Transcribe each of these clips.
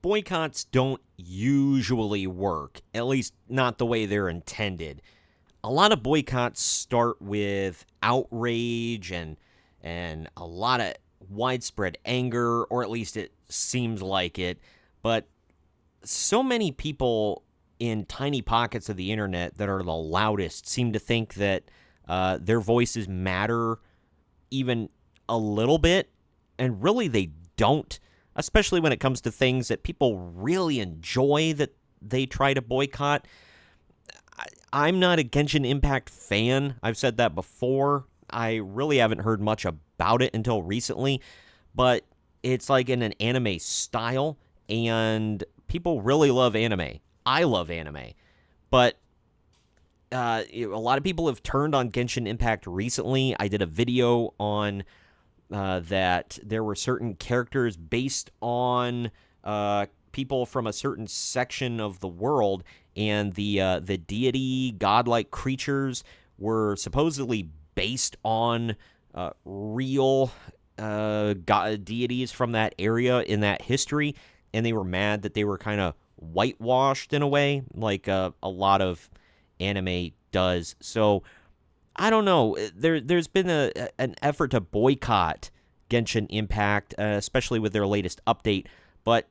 boycotts don't usually work, at least not the way they're intended. A lot of boycotts start with outrage and a lot of widespread anger, or at least it seems like it. But so many people in tiny pockets of the internet that are the loudest seem to think that their voices matter even a little bit, and really they don't, especially when it comes to things that people really enjoy that they try to boycott. I'm not a Genshin Impact fan. I've said that before. I really haven't heard much about it until recently, but it's like in an anime style, and people really love anime. I love anime, but a lot of people have turned on Genshin Impact recently. I did a video on that there were certain characters based on people from a certain section of the world, and the deity, godlike creatures were supposedly based on real deities from that area in that history, and they were mad that they were kind of whitewashed in a way, like a lot of anime does. So I don't know. There's been an effort to boycott Genshin Impact, especially with their latest update, but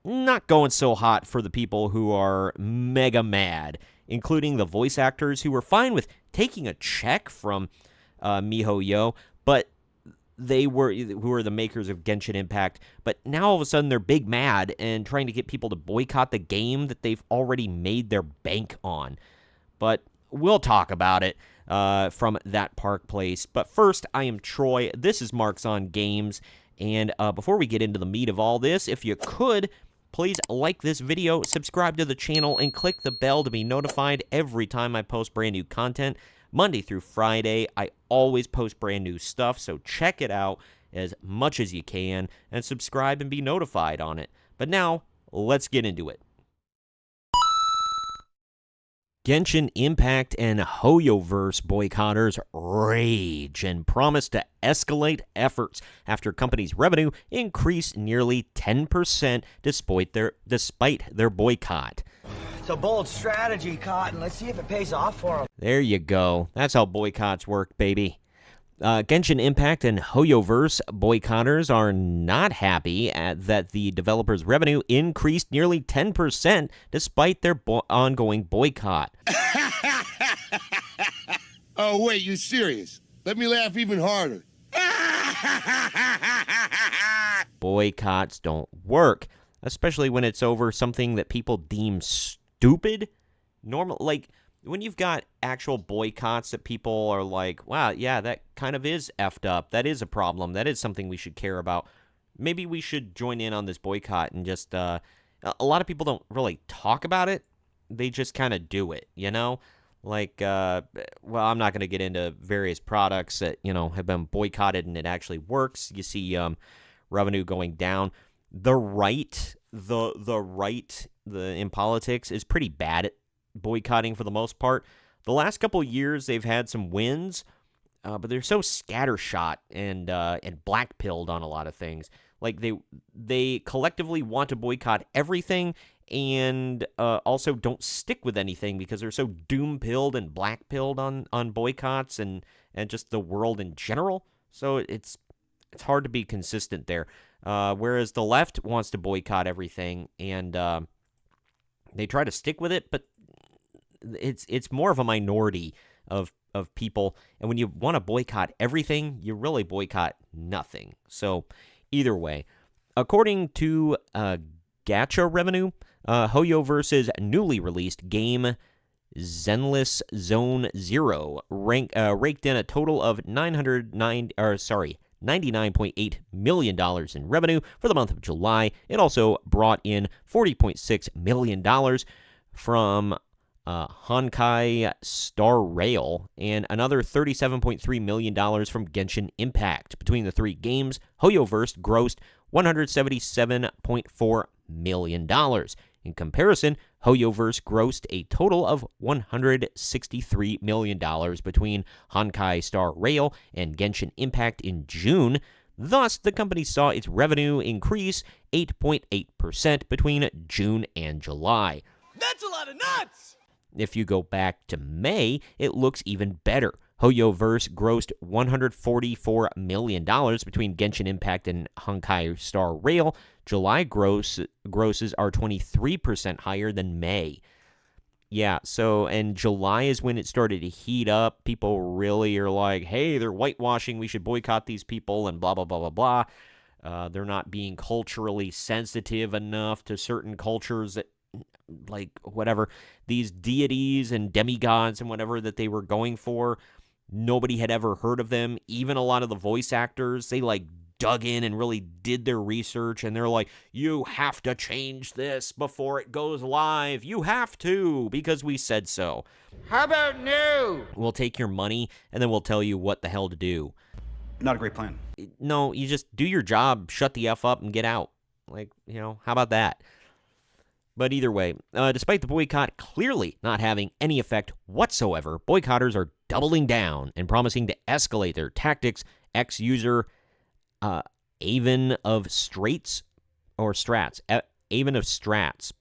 not going so hot for the people who are mega mad, including the voice actors who were fine with taking a check from MiHoYo, but who are the makers of Genshin Impact, but now all of a sudden they're big mad and trying to get people to boycott the game that they've already made their bank on. But we'll talk about it from that Park Place. But first, I am Troy. This is Marks on Games. And before we get into the meat of all this, if you could, please like this video, subscribe to the channel, and click the bell to be notified every time I post brand new content. Monday through Friday, I always post brand new stuff, so check it out as much as you can, and subscribe and be notified on it. But now, let's get into it. Genshin Impact and HoYoVerse boycotters rage and promise to escalate efforts after companies' revenue increased nearly 10% despite their boycott. It's a bold strategy, Cotton. Let's see if it pays off for them. There you go. That's how boycotts work, baby. Genshin Impact and HoYoVerse boycotters are not happy that the developers' revenue increased nearly 10% despite their ongoing boycott. Oh, wait, you serious? Let me laugh even harder. Boycotts don't work, especially when it's over something that people deem stupid. Like, when you've got actual boycotts that people are like, wow, yeah, that kind of is effed up. That is a problem. That is something we should care about. Maybe we should join in on this boycott and just, a lot of people don't really talk about it. They just kind of do it, you know? Like, well, I'm not going to get into various products that, have been boycotted and it actually works. You see revenue going down. The right in politics is pretty bad at boycotting for the most part. The last couple of years they've had some wins, but they're so scattershot and black-pilled on a lot of things. Like they collectively want to boycott everything and also don't stick with anything because they're so doom-pilled and black-pilled on boycotts and just the world in general. So it's hard to be consistent there. Whereas the left wants to boycott everything and they try to stick with it, but it's more of a minority of people, and when you want to boycott everything, you really boycott nothing. So either way, according to gacha revenue, HoYoVerse's newly released game Zenless Zone Zero raked in a total of $99.8 million in revenue for the month of July. It also brought in $40.6 million from Honkai Star Rail and another $37.3 million from Genshin Impact. Between the three games, HoYoVerse grossed $177.4 million. In comparison, HoYoVerse grossed a total of $163 million between Honkai Star Rail and Genshin Impact in June. Thus, the company saw its revenue increase 8.8% between June and July. That's a lot of nuts! If you go back to May, it looks even better. HoYoVerse grossed $144 million between Genshin Impact and Honkai Star Rail. July grosses are 23% higher than May. Yeah, and July is when it started to heat up. People really are like, hey, they're whitewashing. We should boycott these people and blah, blah, blah, blah, blah. They're not being culturally sensitive enough to certain cultures that, like, whatever, these deities and demigods and whatever that they were going for. Nobody had ever heard of them. Even a lot of the voice actors, they, like, dug in and really did their research, and they're like, you have to change this before it goes live. You have to, because we said so. How about no? We'll take your money, and then we'll tell you what the hell to do. Not a great plan. No, you just do your job, shut the F up, and get out. Like, how about that? But either way, despite the boycott clearly not having any effect whatsoever, boycotters are doubling down and promising to escalate their tactics. Ex-user Avon of Strats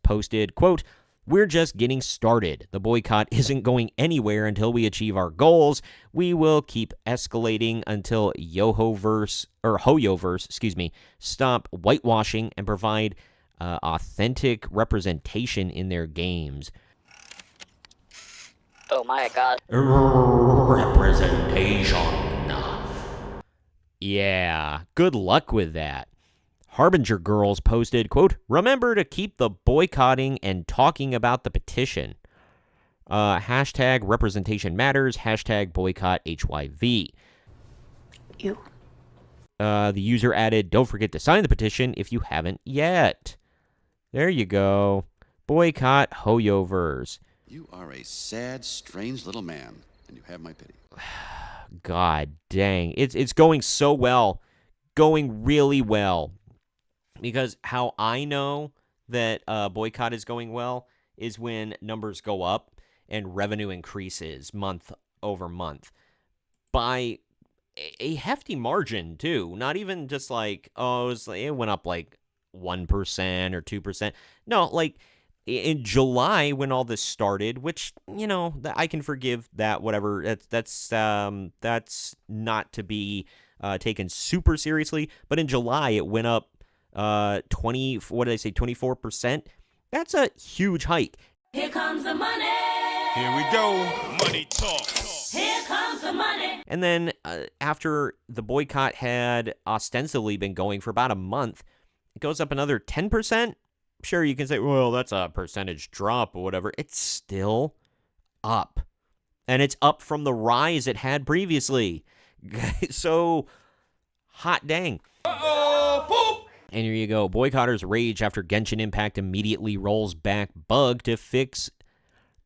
posted, quote, "We're just getting started. The boycott isn't going anywhere until we achieve our goals. We will keep escalating until HoYoVerse, stop whitewashing and provide authentic representation in their games." Oh my god. Representation. Yeah, good luck with that. Harbinger Girls posted, quote, "Remember to keep the boycotting and talking about the petition. Hashtag representation matters. Hashtag boycott HYV." You. The user added, "Don't forget to sign the petition if you haven't yet." There you go. Boycott HoYoVerse. You are a sad, strange little man, and you have my pity. God dang. It's going so well. Going really well. Because how I know that boycott is going well is when numbers go up and revenue increases month over month. By a hefty margin, too. Not even just like, it went up like 1% or 2%. No, like in July when all this started, which, I can forgive that, whatever. That's not to be taken super seriously. But in July, it went up 24%. That's a huge hike. Here comes the money. Here we go. Money talk. Here comes the money. And then after the boycott had ostensibly been going for about a month, it goes up another 10%. Sure, you can say, well, that's a percentage drop or whatever. It's still up. And it's up from the rise it had previously. So, hot dang. Uh-oh, poop! And here you go. Boycotters rage after Genshin Impact immediately rolls back bug fix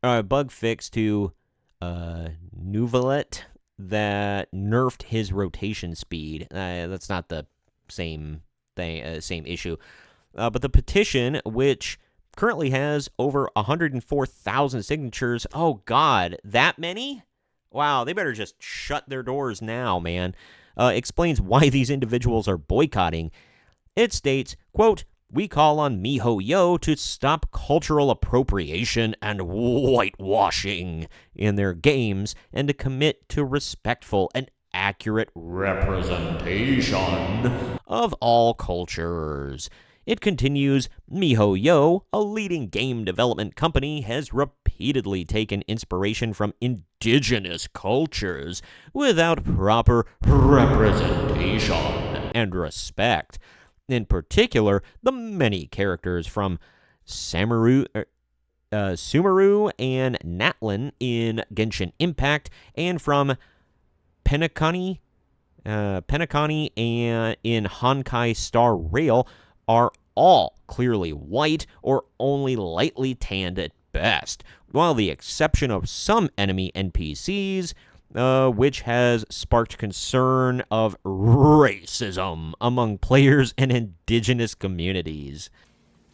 to Nuvalet that nerfed his rotation speed. That's not the same thing, same issue. But the petition, which currently has over 104,000 signatures. Oh, God, that many? Wow, they better just shut their doors now, man. Explains why these individuals are boycotting. It states, quote, "We call on MiHoYo to stop cultural appropriation and whitewashing in their games and to commit to respectful and accurate representation of all cultures." It continues, MiHoYo, a leading game development company, has repeatedly taken inspiration from indigenous cultures without proper representation and respect. In particular, the many characters from Sumeru and Natlin in Genshin Impact and from Penacony and in Honkai Star Rail are all clearly white or only lightly tanned at best, while the exception of some enemy NPCs, which has sparked concern of racism among players and indigenous communities.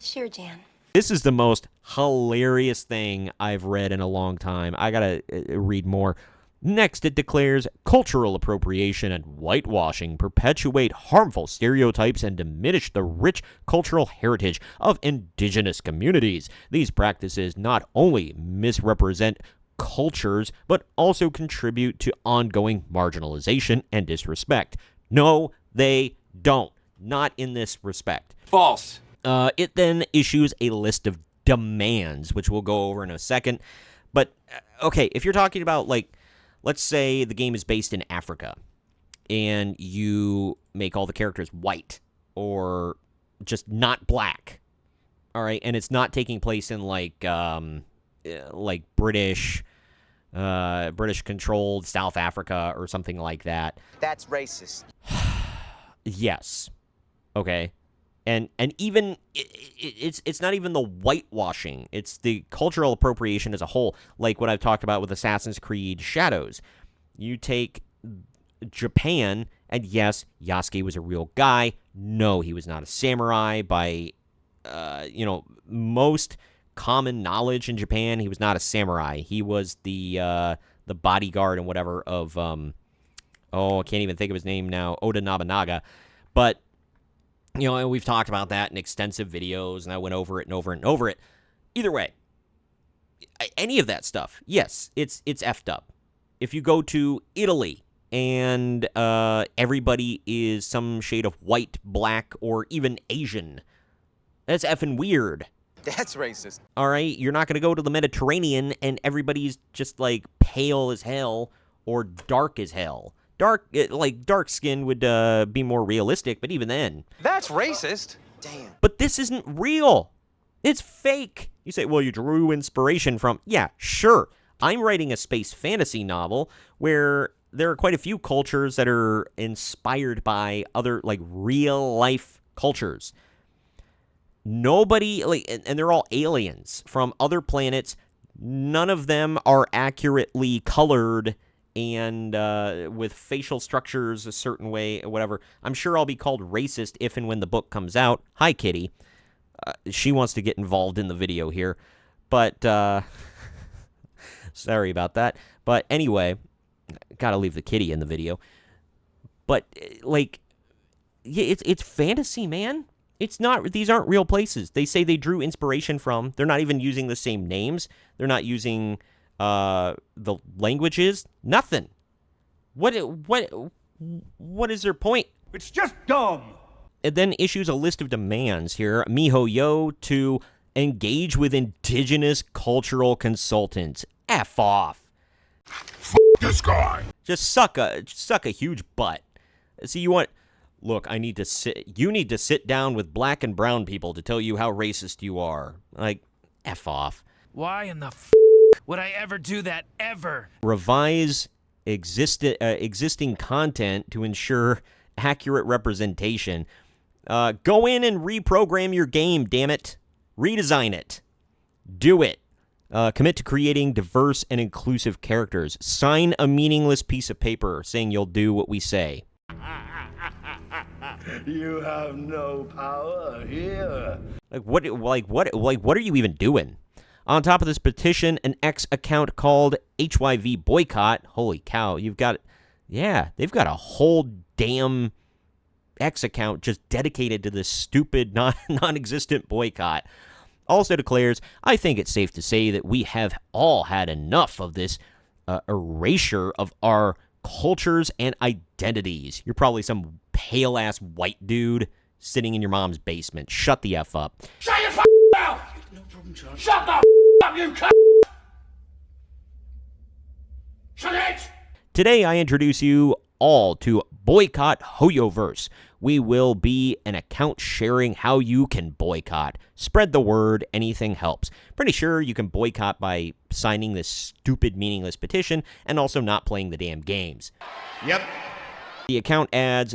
Sure, Jan. This is the most hilarious thing I've read in a long time. I gotta read more. Next, it declares cultural appropriation and whitewashing perpetuate harmful stereotypes and diminish the rich cultural heritage of indigenous communities. These practices not only misrepresent cultures, but also contribute to ongoing marginalization and disrespect. No, they don't. Not in this respect. False. It then issues a list of demands, which we'll go over in a second. But, okay, if you're talking about, like, let's say the game is based in Africa, and you make all the characters white, or just not black, all right, and it's not taking place in, like British-controlled South Africa or something like that. That's racist. Yes. Okay. And even it's not even the whitewashing. It's the cultural appropriation as a whole, like what I've talked about with Assassin's Creed Shadows. You take Japan, and yes, Yasuke was a real guy. No, he was not a samurai by most common knowledge in Japan. He was not a samurai. He was the bodyguard and whatever of I can't even think of his name now, Oda Nobunaga. But and we've talked about that in extensive videos, and I went over it and over and over it. Either way, any of that stuff, yes, it's effed up. If you go to Italy and everybody is some shade of white, black, or even Asian, that's effing weird. That's racist. All right, you're not going to go to the Mediterranean and everybody's just like pale as hell or dark as hell. Dark skin would be more realistic, but even then. That's racist. Damn. But this isn't real. It's fake. You say, well, you drew inspiration from. Yeah, sure. I'm writing a space fantasy novel where there are quite a few cultures that are inspired by other, like, real-life cultures. Nobody, and they're all aliens from other planets. None of them are accurately colored and with facial structures a certain way, or whatever. I'm sure I'll be called racist if and when the book comes out. Hi, Kitty. She wants to get involved in the video here. But, sorry about that. But anyway, gotta leave the kitty in the video. But, it's fantasy, man. It's not, these aren't real places. They say they drew inspiration from. They're not even using the same names. They're not using the languages. Nothing. What is their point? It's just dumb. It then issues a list of demands here. MiHoYo to engage with indigenous cultural consultants. F off. This guy. Just suck a huge butt. See, look, you need to sit down with black and brown people to tell you how racist you are. Like, F off. Why in the would I ever do that, ever? Revise existing content to ensure accurate representation. Go in and reprogram your game, damn it. Redesign it. Do it. Commit to creating diverse and inclusive characters. Sign a meaningless piece of paper saying you'll do what we say. You have no power here. What are you even doing? On top of this petition, an X account called HYV Boycott. Holy cow, they've got a whole damn X account just dedicated to this stupid, non-existent boycott. Also declares, I think it's safe to say that we have all had enough of this erasure of our cultures and identities. You're probably some pale-ass white dude sitting in your mom's basement. Shut the F up. Shut your mouth! No problem, John. Shut the up, you c***! Shut it! Today, I introduce you all to Boycott HoYoVerse. We will be an account sharing how you can boycott. Spread the word, anything helps. Pretty sure you can boycott by signing this stupid, meaningless petition and also not playing the damn games. Yep. The account adds,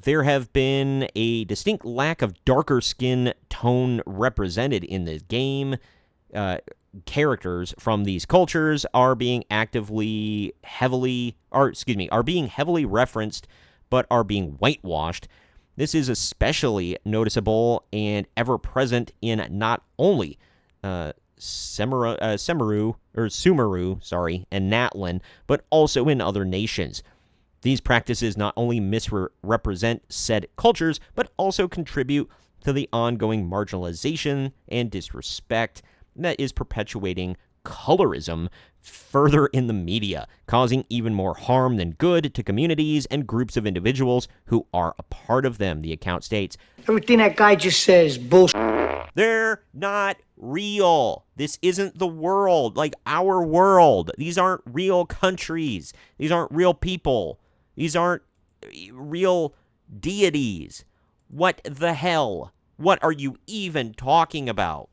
there have been a distinct lack of darker skin tone represented in the game. Characters from these cultures are being heavily referenced, but are being whitewashed. This is especially noticeable and ever present in not only Sumeru, and Natlin, but also in other nations. These practices not only misrepresent said cultures, but also contribute to the ongoing marginalization and disrespect that is perpetuating colorism further in the media, causing even more harm than good to communities and groups of individuals who are a part of them, the account states. Everything that guy just says is bullshit. They're not real. This isn't the world, like our world. These aren't real countries. These aren't real people. These aren't real deities. What the hell? What are you even talking about?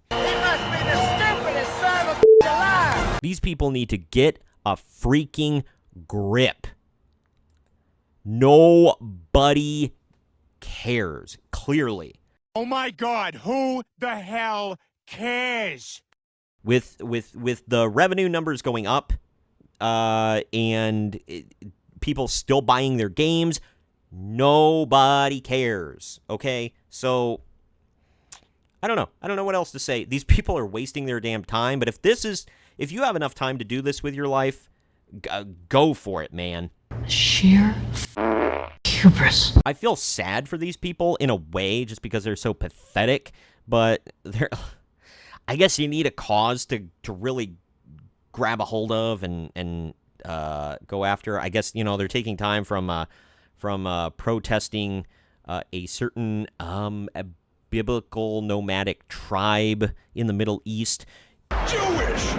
These people need to get a freaking grip. Nobody cares, clearly. Oh my God, who the hell cares? With the revenue numbers going up, and people still buying their games, nobody cares, okay? So, I don't know. I don't know what else to say. These people are wasting their damn time, but if you have enough time to do this with your life, go for it, man. Sheer hubris. I feel sad for these people in a way, just because they're so pathetic, but I guess you need a cause to really grab a hold of and go after. I guess, they're taking time from protesting a certain a biblical nomadic tribe in the Middle East. Jewish!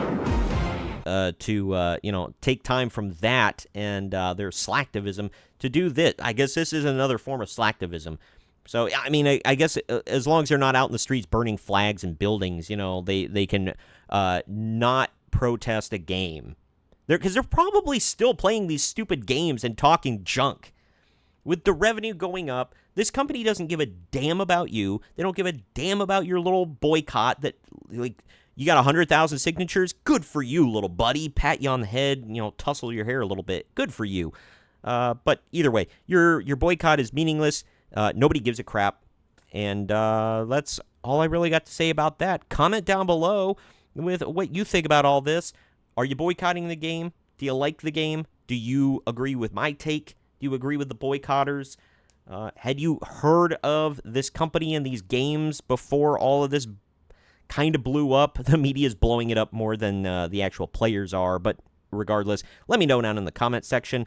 To take time from that and their slacktivism to do this. I guess this is another form of slacktivism. So, I mean, I guess as long as they're not out in the streets burning flags and buildings, they can not protest a game. Because they're probably still playing these stupid games and talking junk. With the revenue going up, this company doesn't give a damn about you. They don't give a damn about your little boycott that, like, you got 100,000 signatures? Good for you, little buddy. Pat you on the head, tussle your hair a little bit. Good for you. But either way, your boycott is meaningless. Nobody gives a crap. And that's all I really got to say about that. Comment down below with what you think about all this. Are you boycotting the game? Do you like the game? Do you agree with my take? Do you agree with the boycotters? Had you heard of this company and these games before all of this kind of blew up? The media is blowing it up more than the actual players are, but regardless, let me know down in the comment section.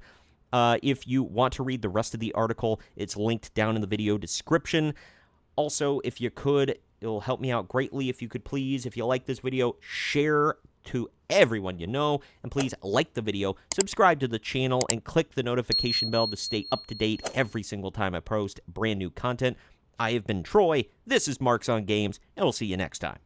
If you want to read the rest of the article, it's linked down in the video description. Also, if you could, it'll help me out greatly if you could please, if you like this video, share to everyone you know, and please like the video, subscribe to the channel, and click the notification bell to stay up to date every single time I post brand new content. I have been Troy, this is Marks on Games, and we'll see you next time.